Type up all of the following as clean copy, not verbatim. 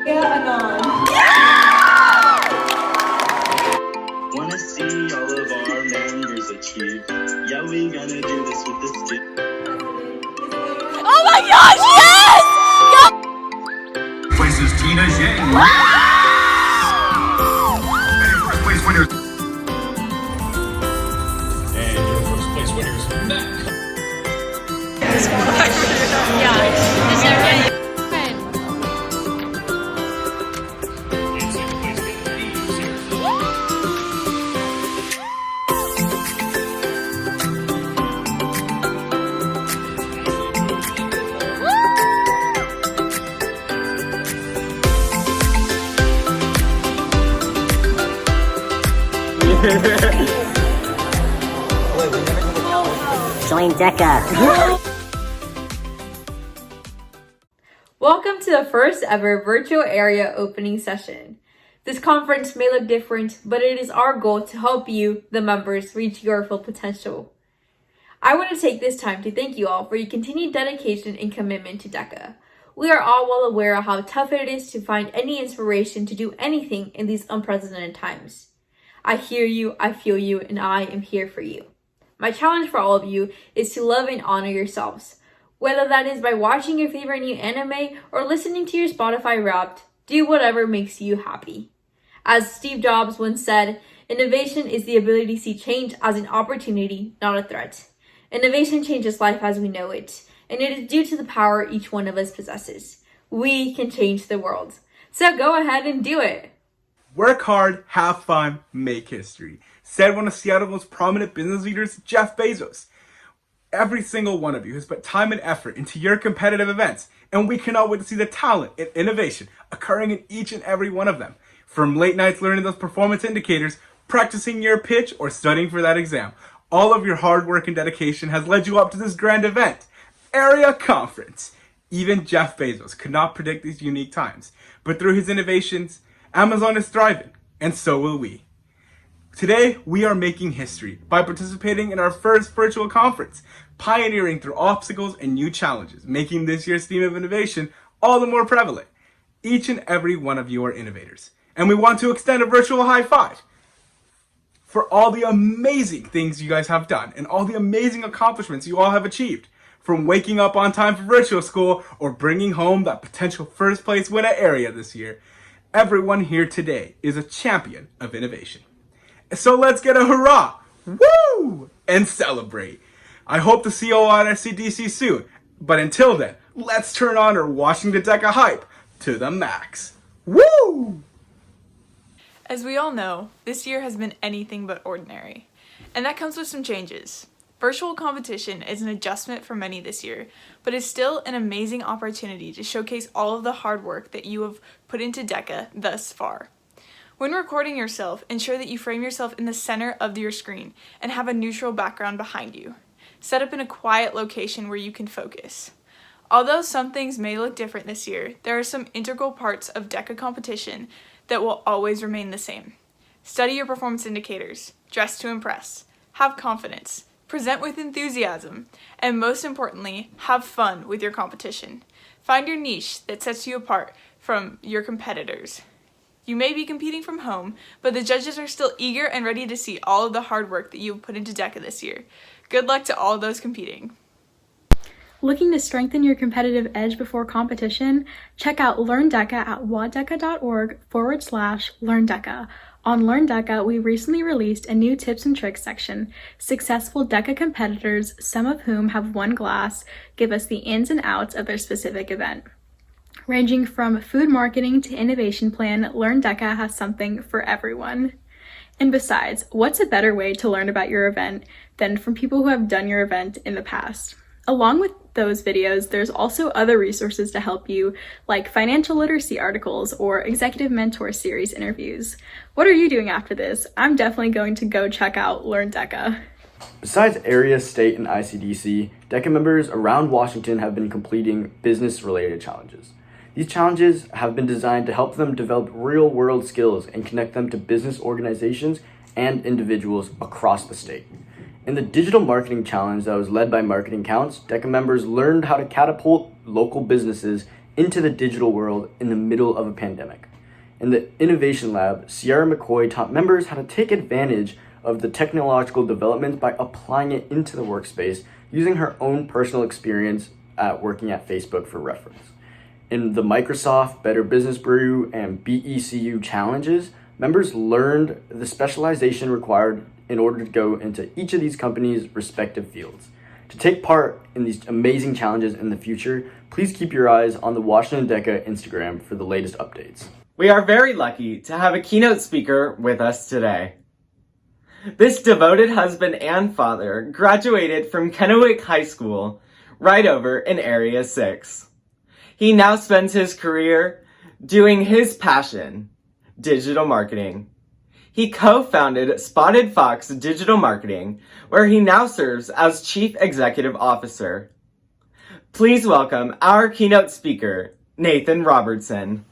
Wanna see all of our members achieve. Yeah, we gonna do this with the students. Oh my gosh, yes! Places Tina Yang. And your first place winners. And your first place winners, Matt. Join DECA. Welcome to the first ever virtual area opening session. This conference may look different, but it is our goal to help you, the members, reach your full potential. I want to take this time to thank you all for your continued dedication and commitment to DECA. We are all well aware of how tough it is to find any inspiration to do anything in these unprecedented times. I hear you, I feel you, and I am here for you. My challenge for all of you is to love and honor yourselves. Whether that is by watching your favorite new anime or listening to your Spotify Wrapped, do whatever makes you happy. As Steve Jobs once said, innovation is the ability to see change as an opportunity, not a threat. Innovation changes life as we know it, and it is due to the power each one of us possesses. We can change the world. So go ahead and do it. Work hard, have fun, make history, said one of Seattle's most prominent business leaders, Jeff Bezos. Every single one of you has put time and effort into your competitive events, and we cannot wait to see the talent and innovation occurring in each and every one of them. From late nights learning those performance indicators, practicing your pitch, or studying for that exam, all of your hard work and dedication has led you up to this grand event, Area Conference. Even Jeff Bezos could not predict these unique times, but through his innovations, Amazon is thriving, and so will we. Today, we are making history by participating in our first virtual conference, pioneering through obstacles and new challenges, making this year's theme of innovation all the more prevalent. Each and every one of you are innovators, and we want to extend a virtual high five for all the amazing things you guys have done and all the amazing accomplishments you all have achieved, from waking up on time for virtual school or bringing home that potential first place winner area this year. Everyone here today is a champion of innovation. So let's get a hurrah, woo, and celebrate. I hope to see you all at SCDC soon, but until then, let's turn on our Washington DECA hype to the max. Woo! As we all know, this year has been anything but ordinary, and that comes with some changes. Virtual competition is an adjustment for many this year, but is still an amazing opportunity to showcase all of the hard work that you have put into DECA thus far. When recording yourself, ensure that you frame yourself in the center of your screen and have a neutral background behind you. Set up in a quiet location where you can focus. Although some things may look different this year, there are some integral parts of DECA competition that will always remain the same. Study your performance indicators, dress to impress, have confidence, present with enthusiasm, and most importantly, have fun with your competition. Find your niche that sets you apart from your competitors. You may be competing from home, but the judges are still eager and ready to see all of the hard work that you've put into DECA this year. Good luck to all those competing. Looking to strengthen your competitive edge before competition? Check out LearnDeca at waddeca.org/LearnDeca. On LearnDeca, we recently released a new tips and tricks section. Successful DECA competitors, some of whom have won glass, give us the ins and outs of their specific event. Ranging from food marketing to innovation plan, LearnDeca has something for everyone. And besides, what's a better way to learn about your event than from people who have done your event in the past? Along with those videos, there's also other resources to help you, like financial literacy articles or executive mentor series interviews. What are you doing after this? I'm definitely going to go check out LearnDeca. Besides area, state, and ICDC, DECA members around Washington have been completing business-related challenges. These challenges have been designed to help them develop real-world skills and connect them to business organizations and individuals across the state. In the digital marketing challenge that was led by Marketing Counts, DECA members learned how to catapult local businesses into the digital world in the middle of a pandemic. In the Innovation Lab, Sierra McCoy taught members how to take advantage of the technological developments by applying it into the workspace, using her own personal experience at working at Facebook for reference. In the Microsoft, Better Business Brew, and BECU challenges, members learned the specialization required in order to go into each of these companies' respective fields. To take part in these amazing challenges in the future, please keep your eyes on the Washington DECA Instagram for the latest updates. We are very lucky to have a keynote speaker with us today. This devoted husband and father graduated from Kennewick High School right over in Area 6. He now spends his career doing his passion, digital marketing. He co-founded Spotted Fox Digital Marketing, where he now serves as Chief Executive Officer. Please welcome our keynote speaker, Nathan Robertson.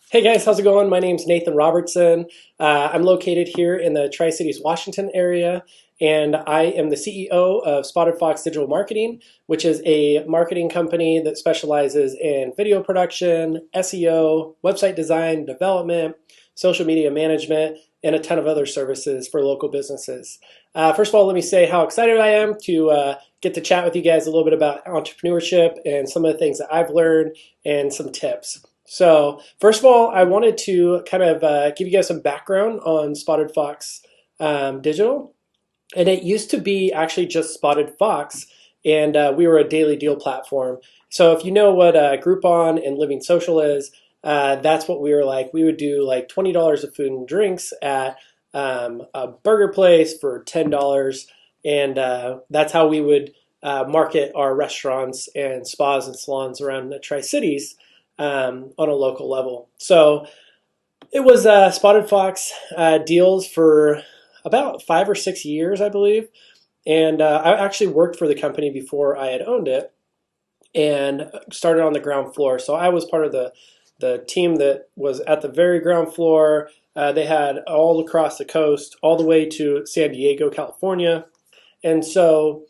Hey guys, how's it going? My name's Nathan Robertson. I'm located here in the Tri-Cities, Washington area, and I am the CEO of Spotted Fox Digital Marketing, which is a marketing company that specializes in video production, SEO, website design, development, social media management, and a ton of other services for local businesses. First of all, let me say how excited I am to get to chat with you guys a little bit about entrepreneurship and some of the things that I've learned and some tips. So first of all, I wanted to kind of give you guys some background on Spotted Fox Digital. And it used to be actually just Spotted Fox, and we were a daily deal platform. So if you know what Groupon and Living Social is, that's what we were like. We would do like $20 of food and drinks at a burger place for $10, and that's how we would market our restaurants and spas and salons around the Tri-Cities on a local level. So it was Spotted Fox deals for about 5 or 6 years, I believe. And I actually worked for the company before I had owned it and started on the ground floor. So I was part of the team that was at the very ground floor. They had all across the coast, all the way to San Diego, California. And so,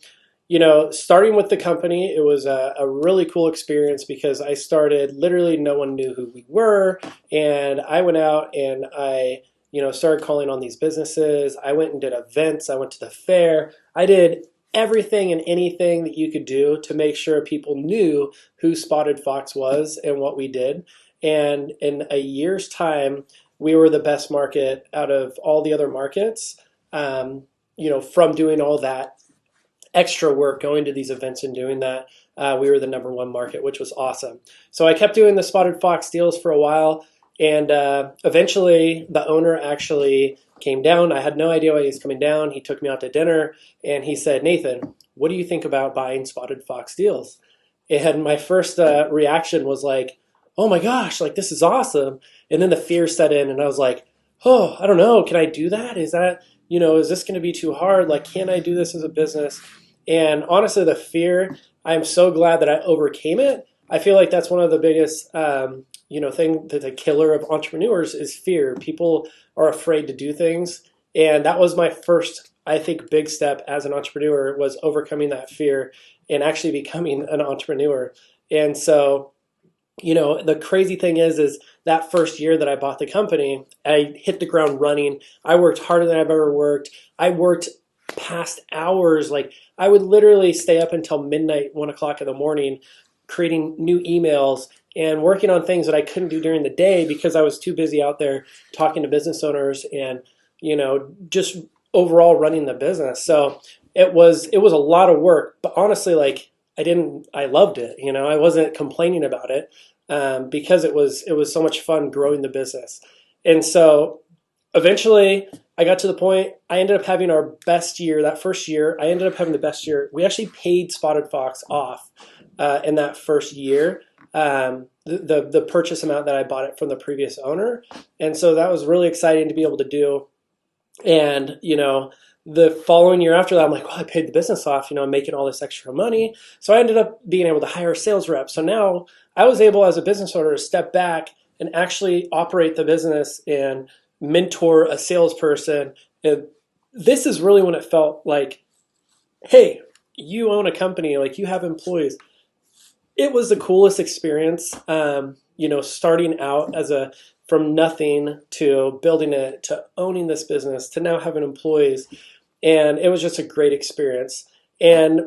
you know, starting with the company, it was a really cool experience because I started, literally no one knew who we were. And I went out and I, started calling on these businesses. I went and did events. I went to the fair. I did everything and anything that you could do to make sure people knew who Spotted Fox was and what we did. And in a year's time, we were the best market out of all the other markets, from doing all that extra work, going to these events and doing that. We were the number one market, which was awesome. So I kept doing the Spotted Fox deals for a while. And eventually the owner actually came down. I had no idea why he was coming down. He took me out to dinner and he said, "Nathan, what do you think about buying Spotted Fox deals?" And my first reaction was like, "Oh my gosh, like this is awesome." And then the fear set in and I was like, "Oh, I don't know. Can I do that? Is that, is this going to be too hard? Like, can I do this as a business?" And honestly, the fear, I'm so glad that I overcame it. I feel like that's one of the biggest, thing that the killer of entrepreneurs is fear. People are afraid to do things. And that was my first, I think, big step as an entrepreneur was overcoming that fear and actually becoming an entrepreneur. And so, the crazy thing is that first year that I bought the company, I hit the ground running. I worked harder than I've ever worked. I worked past hours. Like I would literally stay up until midnight, 1 o'clock in the morning, creating new emails and working on things that I couldn't do during the day because I was too busy out there talking to business owners and, just overall running the business. So it was a lot of work, but honestly, like I loved it. I wasn't complaining about it because it was so much fun growing the business. And so eventually I got to the point, I ended up having our best year. That first year, I ended up having the best year. We actually paid Spotted Fox off in that first year, the purchase amount that I bought it from the previous owner. And so that was really exciting to be able to do. And, the following year after that, I'm like, well, I paid the business off, I'm making all this extra money. So I ended up being able to hire a sales rep. So now I was able as a business owner to step back and actually operate the business and mentor a salesperson. And this is really when it felt like, hey, you own a company, like you have employees. it was the coolest experience. Starting out from nothing to building it to owning this business to now having employees, and it was just a great experience. And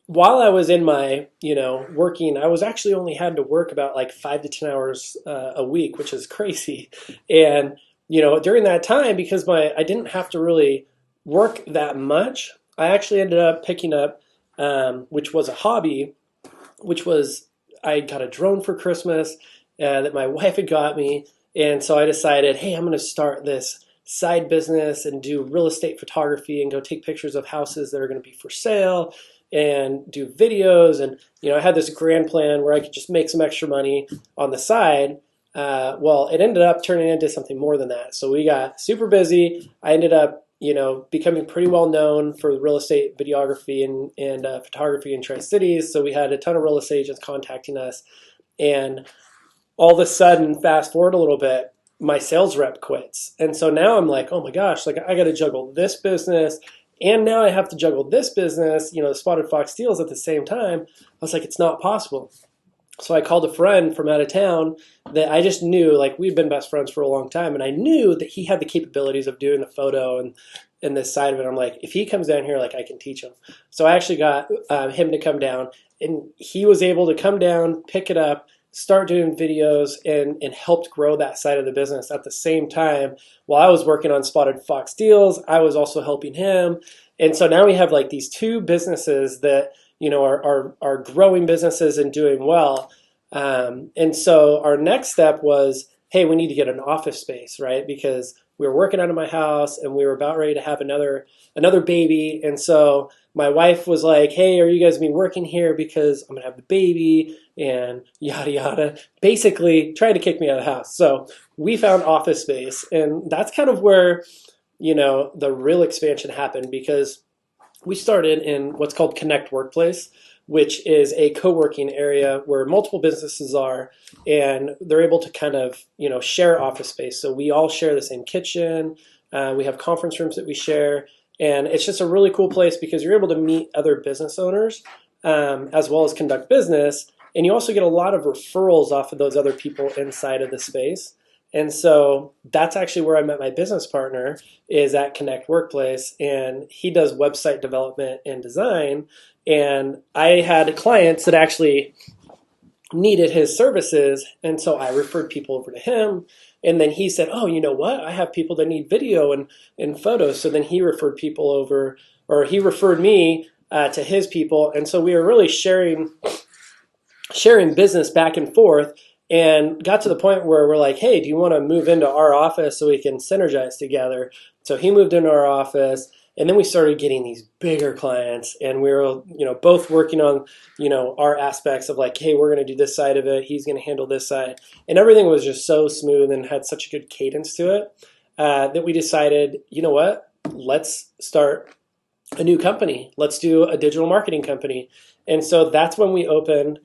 while I was in my working, I was actually only had to work about like 5 to 10 hours a week, which is crazy. And during that time, because I didn't have to really work that much, I actually ended up picking up, which was a hobby, which was I got a drone for Christmas that my wife had got me. And so I decided, hey, I'm going to start this side business and do real estate photography and go take pictures of houses that are going to be for sale and do videos. And, I had this grand plan where I could just make some extra money on the side. Well, it ended up turning into something more than that. So we got super busy. I ended up, becoming pretty well known for real estate videography and photography in Tri-Cities. So we had a ton of real estate agents contacting us. And all of a sudden, fast forward a little bit, my sales rep quits. And so now I'm like, oh my gosh, like I got to juggle this business. And now I have to juggle this business, the Spotted Fox deals at the same time. I was like, it's not possible. So I called a friend from out of town that I just knew, like we'd been best friends for a long time. And I knew that he had the capabilities of doing the photo and this side of it. I'm like, if he comes down here, like I can teach him. So I actually got him to come down, and he was able to come down, pick it up, start doing videos, and helped grow that side of the business. At the same time, while I was working on Spotted Fox deals, I was also helping him. And so now we have like these two businesses that, are growing businesses and doing well. And so our next step was, hey, we need to get an office space, right? Because we were working out of my house and we were about ready to have another baby. And so my wife was like, hey, are you guys going to be working here because I'm going to have the baby and yada, yada, basically trying to kick me out of the house. So we found office space, and that's kind of where, the real expansion happened, because we started in what's called Connect Workplace, which is a co-working area where multiple businesses are, and they're able to kind of, share office space. So we all share the same kitchen. We have conference rooms that we share. And it's just a really cool place because you're able to meet other business owners as well as conduct business. And you also get a lot of referrals off of those other people inside of the space. And so that's actually where I met my business partner, is at Connect Workplace, and he does website development and design. And I had clients that actually needed his services, and so I referred people over to him. And then he said, oh, you know what? I have people that need video and photos. So then he referred people over, or he referred me to his people. And so we were really sharing business back and forth, and got to the point where we're like, hey, do you want to move into our office so we can synergize together? So he moved into our office, and then we started getting these bigger clients, and we were, both working on, our aspects of like, hey, we're going to do this side of it. He's going to handle this side. And everything was just so smooth and had such a good cadence to it that we decided, you know what, let's start a new company. Let's do a digital marketing company. And so that's when we opened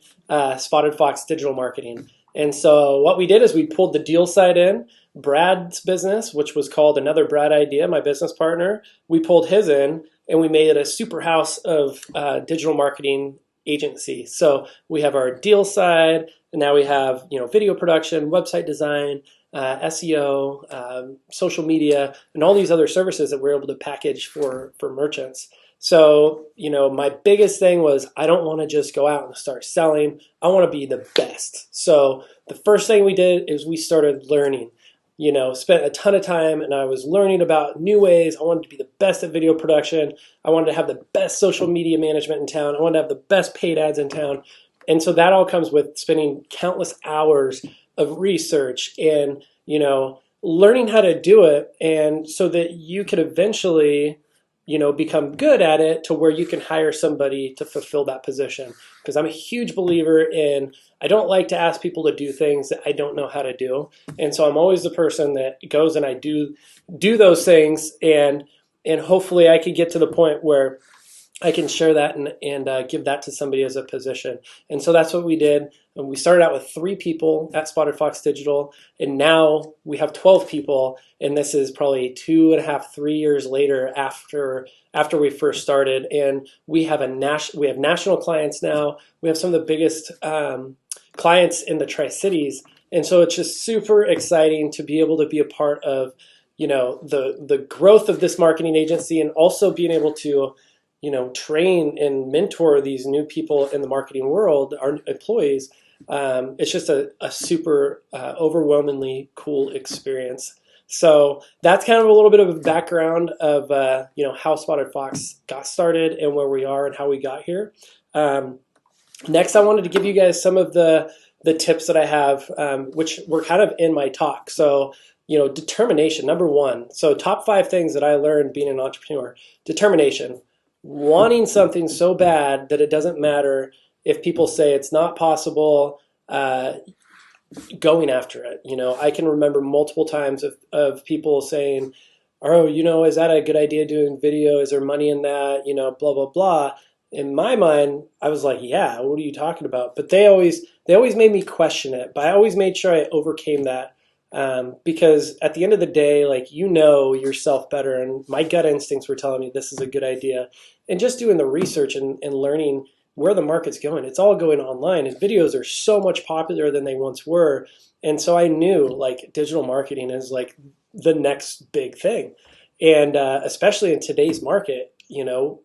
Spotted Fox Digital Marketing. And so what we did is we pulled the deal side in. Brad's business, which was called Another Brad Idea, my business partner, we pulled his in, and we made it a super house of digital marketing agency. So we have our deal side, and now we have video production, website design, SEO, social media, and all these other services that we're able to package for merchants. So, my biggest thing was I don't want to just go out and start selling. I want to be the best. So the first thing we did is we started learning, spent a ton of time, and I was learning about new ways. I wanted to be the best at video production. I wanted to have the best social media management in town. I wanted to have the best paid ads in town. And so that all comes with spending countless hours of research and, learning how to do it. And so that you could eventually become good at it to where you can hire somebody to fulfill that position. Because I'm a huge believer in, I don't like to ask people to do things that I don't know how to do. And so I'm always the person that goes and I do those things, and hopefully I could get to the point where I can share that and give that to somebody as a position. And so that's what we did. And we started out with 3 people at Spotted Fox Digital, and now we have 12 people. And this is probably 2.5, 3 years later after we first started. And we have national clients now. We have some of the biggest clients in the Tri-Cities. And so it's just super exciting to be able to be a part of, the growth of this marketing agency, and also being able to, train and mentor these new people in the marketing world, our employees. It's just a super overwhelmingly cool experience. So that's kind of a little bit of a background of how Spotted Fox got started and where we are and how we got here. Next, I wanted to give you guys some of the tips that I have, which were kind of in my talk. So, determination, number 1. So top 5 things that I learned being an entrepreneur. Determination, wanting something so bad that it doesn't matter if people say it's not possible, going after it. I can remember multiple times of people saying, oh, is that a good idea doing video? Is there money in that? Blah, blah, blah. In my mind, I was like, yeah, what are you talking about? But they always made me question it. But I always made sure I overcame that, because at the end of the day, yourself better. And my gut instincts were telling me this is a good idea. And just doing the research and learning where the market's going. It's all going online, and videos are so much popular than they once were. And so I knew digital marketing is the next big thing. And especially in today's market,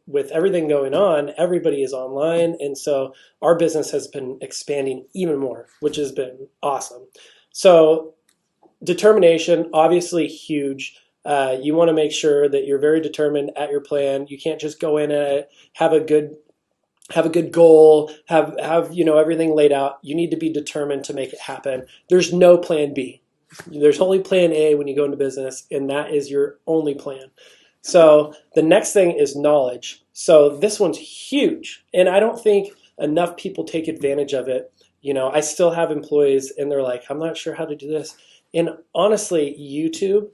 with everything going on, everybody is online. And so our business has been expanding even more, which has been awesome. So determination, obviously huge. You want to make sure that you're very determined at your plan. You can't just go in at it, have a good goal, have everything laid out. You need to be determined to make it happen. There's no plan B. There's only plan A when you go into business, and that is your only plan. So the next thing is knowledge. So this one's huge, and I don't think enough people take advantage of it. I still have employees, and they're like, I'm not sure how to do this. And honestly, YouTube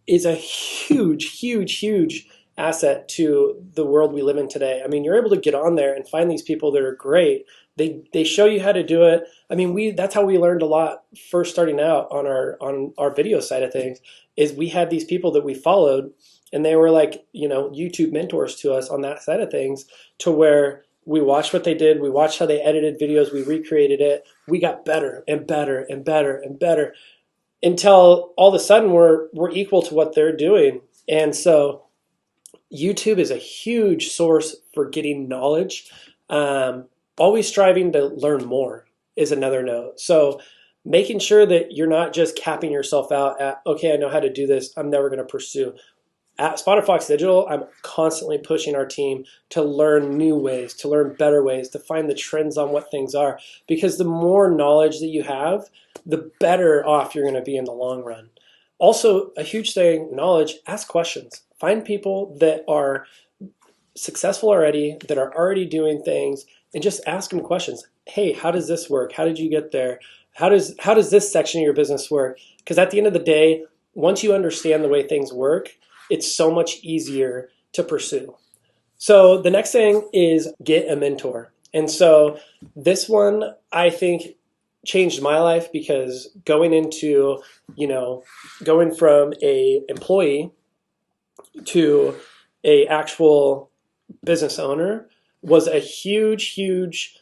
is a huge, huge, huge asset to the world we live in today. I mean, you're able to get on there and find these people that are great. They show you how to do it. I mean, that's how we learned a lot first starting out on our video side of things, is we had these people that we followed, and they were YouTube mentors to us on that side of things, to where we watched what they did. We watched how they edited videos. We recreated it. We got better and better and better and better until all of a sudden we're equal to what they're doing. And so YouTube is a huge source for getting knowledge. Always striving to learn more is another note. So making sure that you're not just capping yourself out at, okay, I know how to do this, I'm never going to pursue. At Spotted Fox Digital, I'm constantly pushing our team to learn new ways, to learn better ways, to find the trends on what things are. Because the more knowledge that you have, the better off you're going to be in the long run. Also, a huge thing, knowledge, ask questions. Find people that are successful already, that are already doing things, and just ask them questions. Hey, how does this work? How did you get there? How does this section of your business work? Because at the end of the day, once you understand the way things work, it's so much easier to pursue. So the next thing is get a mentor. And so this one, I think, changed my life, because going from a employee to a actual business owner was a huge, huge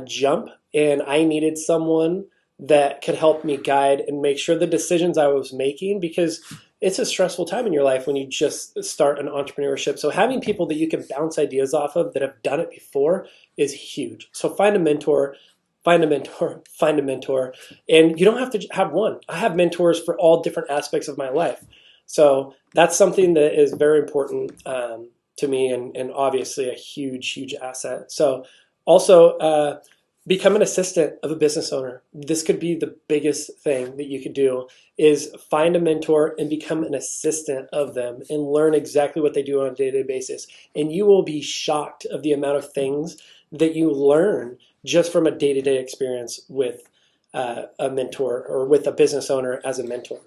jump. And I needed someone that could help me guide and make sure the decisions I was making, because it's a stressful time in your life when you just start an entrepreneurship. So having people that you can bounce ideas off of that have done it before is huge. So find a mentor, find a mentor. And you don't have to have one. I have mentors for all different aspects of my life. So that's something that is very important to me, and obviously a huge, huge asset. So also become an assistant of a business owner. This could be the biggest thing that you could do, is find a mentor and become an assistant of them and learn exactly what they do on a day-to-day basis. And you will be shocked of the amount of things that you learn just from a day-to-day experience with a mentor, or with a business owner as a mentor.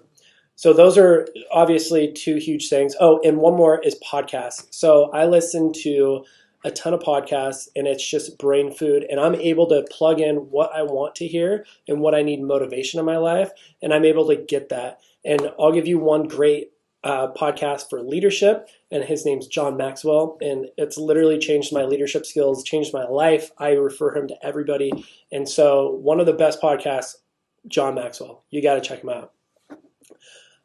So those are obviously 2 huge things. Oh, and one more is podcasts. So I listen to a ton of podcasts, and it's just brain food. And I'm able to plug in what I want to hear and what I need motivation in my life, and I'm able to get that. And I'll give you one great podcast for leadership, and his name's John Maxwell, and it's literally changed my leadership skills, changed my life. I refer him to everybody. And so one of the best podcasts, John Maxwell. You got to check him out.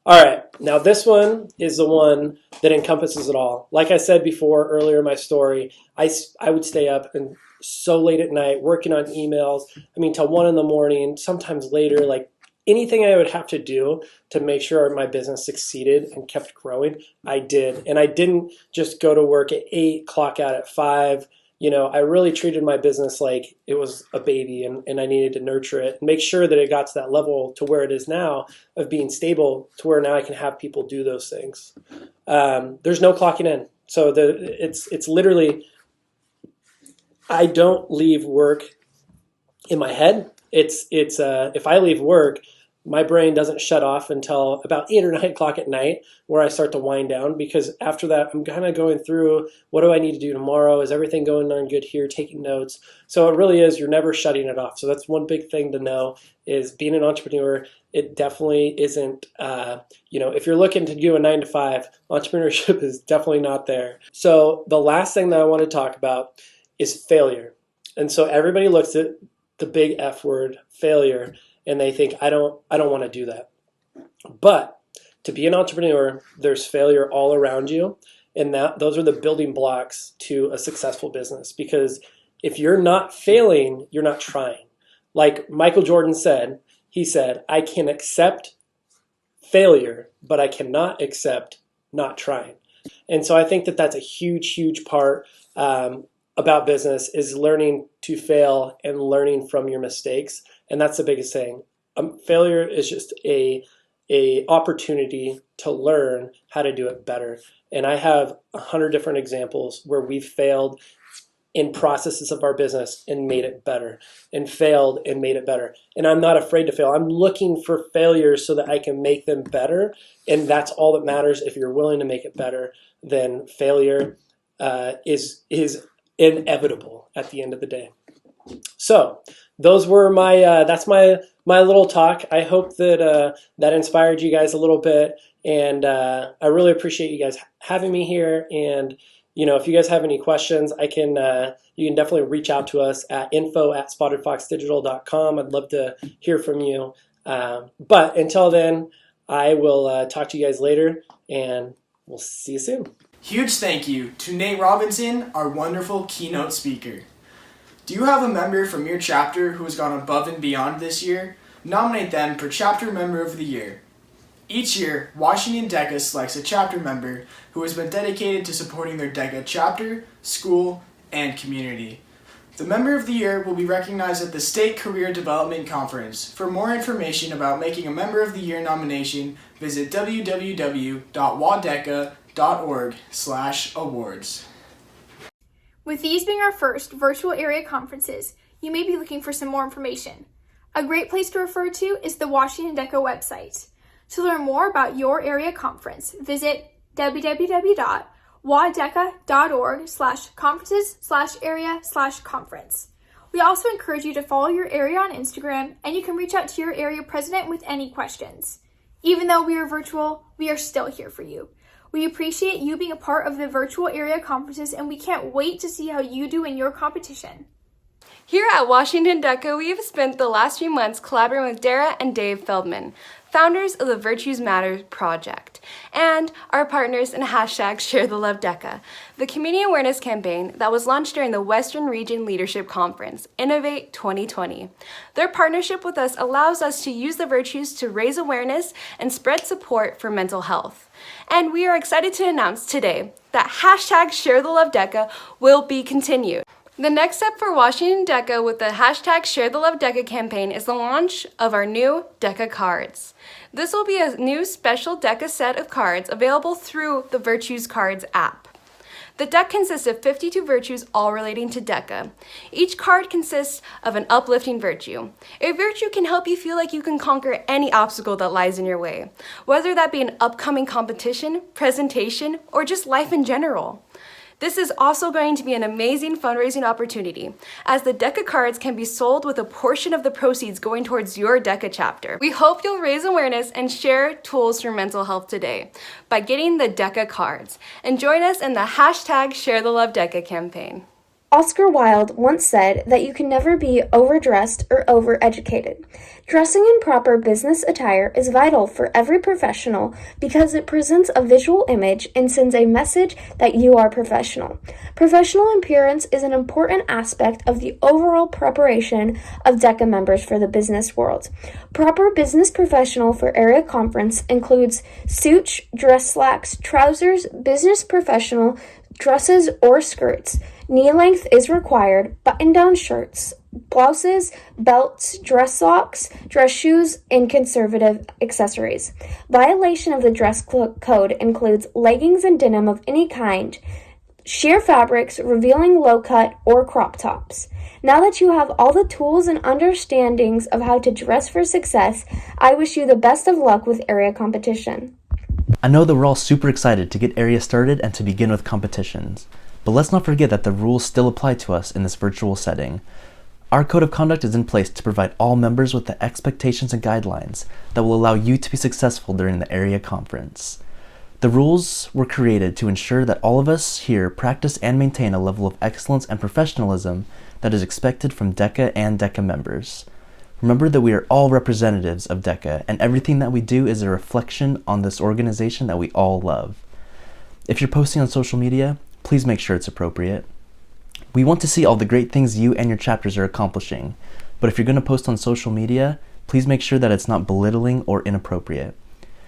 All right, now this one is the one that encompasses it all. Like I said before earlier in my story, I would stay up and so late at night working on emails. I mean, till 1 a.m, sometimes later, like anything I would have to do to make sure my business succeeded and kept growing, I did. And I didn't just go to work at 8, clock out at 5. I really treated my business like it was a baby, and I needed to nurture it and make sure that it got to that level to where it is now of being stable, to where now I can have people do those things. There's no clocking in. So it's literally, I don't leave work in my head. It's if I leave work, my brain doesn't shut off until about 8 or 9 o'clock at night, where I start to wind down, because after that, I'm kind of going through, what do I need to do tomorrow? Is everything going on good here? Taking notes. So it really is, you're never shutting it off. So that's one big thing to know, is being an entrepreneur, it definitely isn't, if you're looking to do a 9 to 5, entrepreneurship is definitely not there. So the last thing that I want to talk about is failure. And so everybody looks at the big F word, failure, and they think, I don't want to do that. But to be an entrepreneur, there's failure all around you, and those are the building blocks to a successful business. Because if you're not failing, you're not trying. Like Michael Jordan said, he said, I can accept failure, but I cannot accept not trying. And so I think that that's a huge, huge part about business, is learning to fail and learning from your mistakes. And that's the biggest thing. Failure is just a opportunity to learn how to do it better. And I have 100 different examples where we've failed in processes of our business and made it better, and failed and made it better. And I'm not afraid to fail. I'm looking for failures so that I can make them better. And that's all that matters. If you're willing to make it better, then failure is inevitable at the end of the day. So those were that's my little talk. I hope that that inspired you guys a little bit, and I really appreciate you guys having me here. And if you guys have any questions, you can definitely reach out to us at info@spottedfoxdigital.com. I'd love to hear from you. But until then, I will talk to you guys later, and we'll see you soon. Huge thank you to Nate Robinson, our wonderful keynote speaker. Do you have a member from your chapter who has gone above and beyond this year? Nominate them for Chapter Member of the Year. Each year, Washington DECA selects a chapter member who has been dedicated to supporting their DECA chapter, school, and community. The Member of the Year will be recognized at the State Career Development Conference. For more information about making a Member of the Year nomination, visit www.wadeca.org/awards. With these being our first virtual area conferences, you may be looking for some more information. A great place to refer to is the Washington DECA website. To learn more about your area conference, visit www.wadeca.org/conferences/area/conference. We also encourage you to follow your area on Instagram, and you can reach out to your area president with any questions. Even though we are virtual, we are still here for you. We appreciate you being a part of the virtual area conferences, and we can't wait to see how you do in your competition. Here at Washington DECA, we have spent the last few months collaborating with Dara and Dave Feldman, founders of the Virtues Matter project, and our partners in #ShareTheLoveDECA, the community awareness campaign that was launched during the Western Region Leadership Conference, Innovate 2020. Their partnership with us allows us to use the virtues to raise awareness and spread support for mental health. And we are excited to announce today that #ShareTheLoveDECA will be continued. The next step for Washington DECA with the #ShareTheLoveDECA campaign is the launch of our new DECA cards. This will be a new special DECA set of cards available through the Virtues Cards app. The deck consists of 52 virtues, all relating to DECA. Each card consists of an uplifting virtue. A virtue can help you feel like you can conquer any obstacle that lies in your way, whether that be an upcoming competition, presentation, or just life in general. This is also going to be an amazing fundraising opportunity, as the DECA cards can be sold with a portion of the proceeds going towards your DECA chapter. We hope you'll raise awareness and share tools for mental health today by getting the DECA cards, and join us in the #ShareTheLoveDECA campaign. Oscar Wilde once said that you can never be overdressed or overeducated. Dressing in proper business attire is vital for every professional because it presents a visual image and sends a message that you are professional. Professional appearance is an important aspect of the overall preparation of DECA members for the business world. Proper business professional for area conference includes suit, dress slacks, trousers, business professional, dresses or skirts. Knee length is required, button-down shirts, blouses, belts, dress socks, dress shoes, and conservative accessories. Violation of the dress code includes leggings and denim of any kind, sheer fabrics, revealing low-cut or crop tops. Now that you have all the tools and understandings of how to dress for success, I wish you the best of luck with area competition. I know that we're all super excited to get area started and to begin with competitions, but let's not forget that the rules still apply to us in this virtual setting. Our code of conduct is in place to provide all members with the expectations and guidelines that will allow you to be successful during the area conference. The rules were created to ensure that all of us here practice and maintain a level of excellence and professionalism that is expected from DECA and DECA members. Remember that we are all representatives of DECA, and everything that we do is a reflection on this organization that we all love. If you're posting on social media, please make sure it's appropriate. We want to see all the great things you and your chapters are accomplishing, but if you're going to post on social media, please make sure that it's not belittling or inappropriate.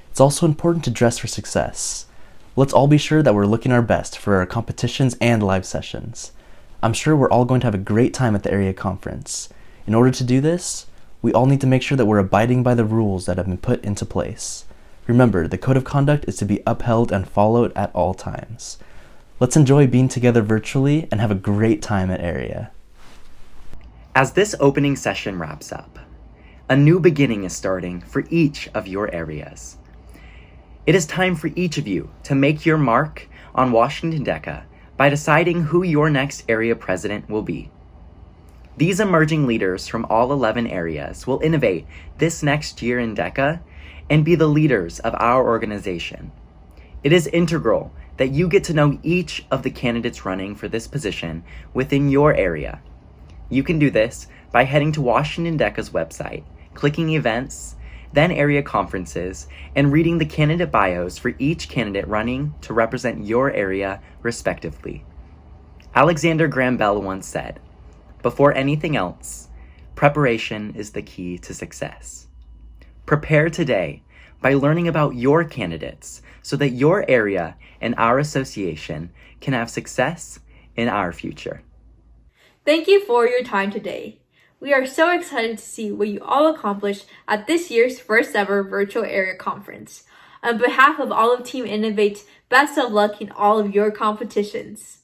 It's also important to dress for success. Let's all be sure that we're looking our best for our competitions and live sessions. I'm sure we're all going to have a great time at the area conference. In order to do this, we all need to make sure that we're abiding by the rules that have been put into place. Remember, the code of conduct is to be upheld and followed at all times. Let's enjoy being together virtually and have a great time at area. As this opening session wraps up, a new beginning is starting for each of your areas. It is time for each of you to make your mark on Washington DECA by deciding who your next area president will be. These emerging leaders from all 11 areas will innovate this next year in DECA and be the leaders of our organization. It is integral that you get to know each of the candidates running for this position within your area. You can do this by heading to Washington DECA's website, clicking events, then area conferences, and reading the candidate bios for each candidate running to represent your area respectively. Alexander Graham Bell once said, "Before anything else, preparation is the key to success." Prepare today by learning about your candidates so that your area and our association can have success in our future. Thank you for your time today. We are so excited to see what you all accomplished at this year's first ever virtual area conference. On behalf of all of Team Innovate, best of luck in all of your competitions.